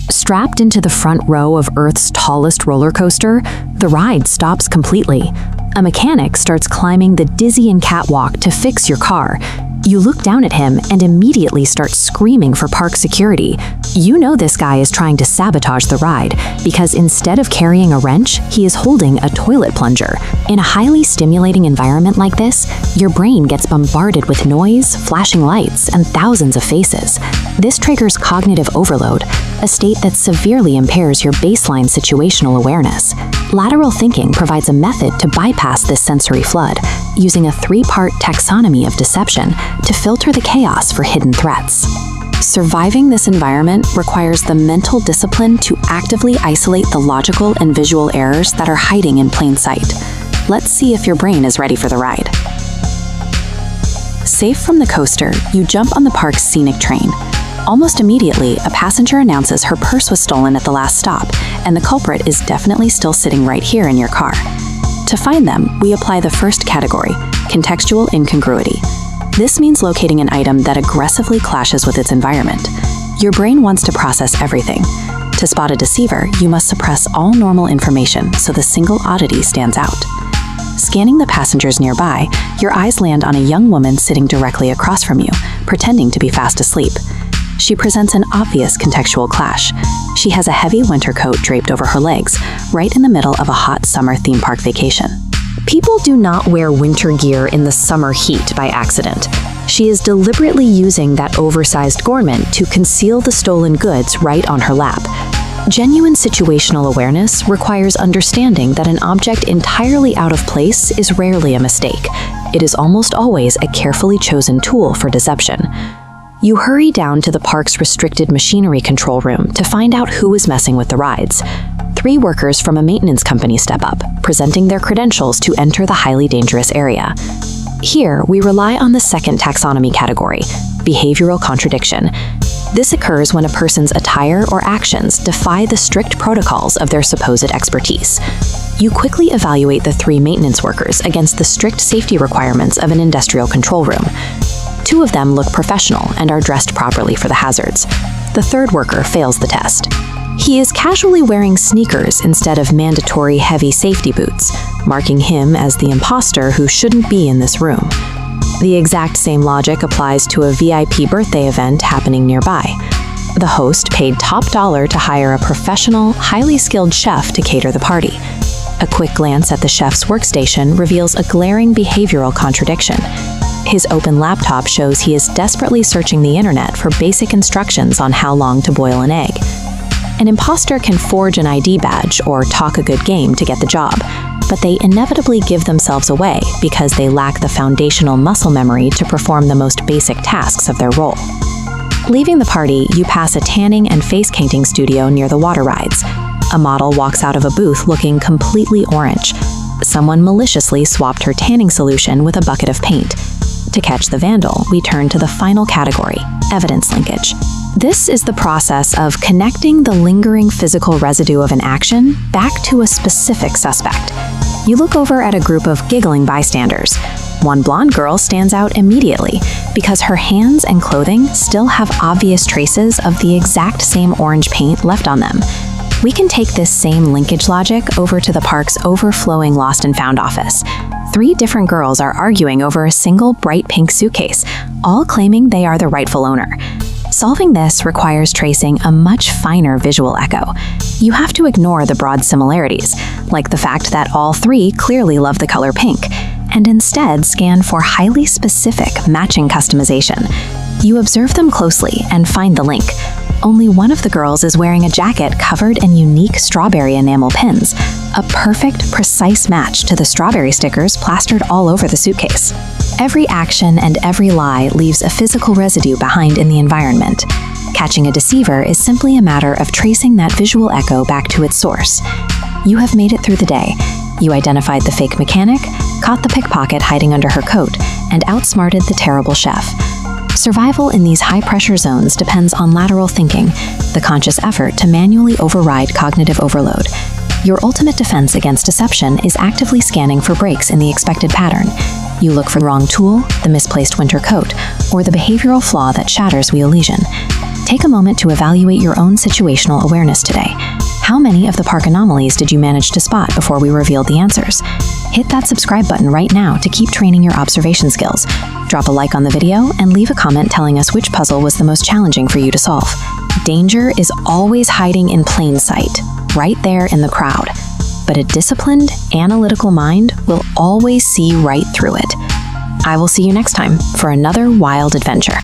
Strapped into the front row of Earth's tallest roller coaster, the ride stops completely. A mechanic starts climbing the dizzying catwalk to fix your car. You look down at him and immediately start screaming for park security. You know this guy is trying to sabotage the ride because instead of carrying a wrench, he is holding a toilet plunger. In a highly stimulating environment like this, your brain gets bombarded with noise, flashing lights, and thousands of faces. This triggers cognitive overload, a state that severely impairs your baseline situational awareness. Lateral thinking provides a method to bypass this sensory flood, using a three-part taxonomy of deception to filter the chaos for hidden threats. Surviving this environment requires the mental discipline to actively isolate the logical and visual errors that are hiding in plain sight. Let's see if your brain is ready for the ride. Safe from the coaster, you jump on the park's scenic train. Almost immediately, a passenger announces her purse was stolen at the last stop, and the culprit is definitely still sitting right here in your car. To find them, we apply the first category, contextual incongruity. This means locating an item that aggressively clashes with its environment. Your brain wants to process everything. To spot a deceiver, you must suppress all normal information so the single oddity stands out. Scanning the passengers nearby, your eyes land on a young woman sitting directly across from you, pretending to be fast asleep. She presents an obvious contextual clash. She has a heavy winter coat draped over her legs, right in the middle of a hot summer theme park vacation. People do not wear winter gear in the summer heat by accident. She is deliberately using that oversized garment to conceal the stolen goods right on her lap. Genuine situational awareness requires understanding that an object entirely out of place is rarely a mistake. It is almost always a carefully chosen tool for deception. You hurry down to the park's restricted machinery control room to find out who is messing with the rides. 3 workers from a maintenance company step up, presenting their credentials to enter the highly dangerous area. Here, we rely on the second taxonomy category, behavioral contradiction. This occurs when a person's attire or actions defy the strict protocols of their supposed expertise. You quickly evaluate the 3 maintenance workers against the strict safety requirements of an industrial control room. 2 of them look professional and are dressed properly for the hazards. The 3rd worker fails the test. He is casually wearing sneakers instead of mandatory heavy safety boots, marking him as the impostor who shouldn't be in this room. The exact same logic applies to a VIP birthday event happening nearby. The host paid top dollar to hire a professional, highly skilled chef to cater the party. A quick glance at the chef's workstation reveals a glaring behavioral contradiction. His open laptop shows he is desperately searching the internet for basic instructions on how long to boil an egg. An imposter can forge an ID badge or talk a good game to get the job, but they inevitably give themselves away because they lack the foundational muscle memory to perform the most basic tasks of their role. Leaving the party, you pass a tanning and face painting studio near the water rides. A model walks out of a booth looking completely orange. Someone maliciously swapped her tanning solution with a bucket of paint. To catch the vandal, we turn to the final category, evidence linkage. This is the process of connecting the lingering physical residue of an action back to a specific suspect. You look over at a group of giggling bystanders. One blonde girl stands out immediately because her hands and clothing still have obvious traces of the exact same orange paint left on them. We can take this same linkage logic over to the park's overflowing lost and found office. 3 different girls are arguing over a single bright pink suitcase, all claiming they are the rightful owner. Solving this requires tracing a much finer visual echo. You have to ignore the broad similarities, like the fact that all 3 clearly love the color pink, and instead scan for highly specific matching customization. You observe them closely and find the link. Only one of the girls is wearing a jacket covered in unique strawberry enamel pins, a perfect, precise match to the strawberry stickers plastered all over the suitcase. Every action and every lie leaves a physical residue behind in the environment. Catching a deceiver is simply a matter of tracing that visual echo back to its source. You have made it through the day. You identified the fake mechanic, caught the pickpocket hiding under her coat, and outsmarted the terrible chef. Survival in these high-pressure zones depends on lateral thinking, the conscious effort to manually override cognitive overload. Your ultimate defense against deception is actively scanning for breaks in the expected pattern. You look for the wrong tool, the misplaced winter coat, or the behavioral flaw that shatters wheel lesion. Take a moment to evaluate your own situational awareness today. How many of the park anomalies did you manage to spot before we revealed the answers? Hit that subscribe button right now to keep training your observation skills. Drop a like on the video and leave a comment telling us which puzzle was the most challenging for you to solve. Danger is always hiding in plain sight, right there in the crowd. But a disciplined, analytical mind will always see right through it. I will see you next time for another wild adventure.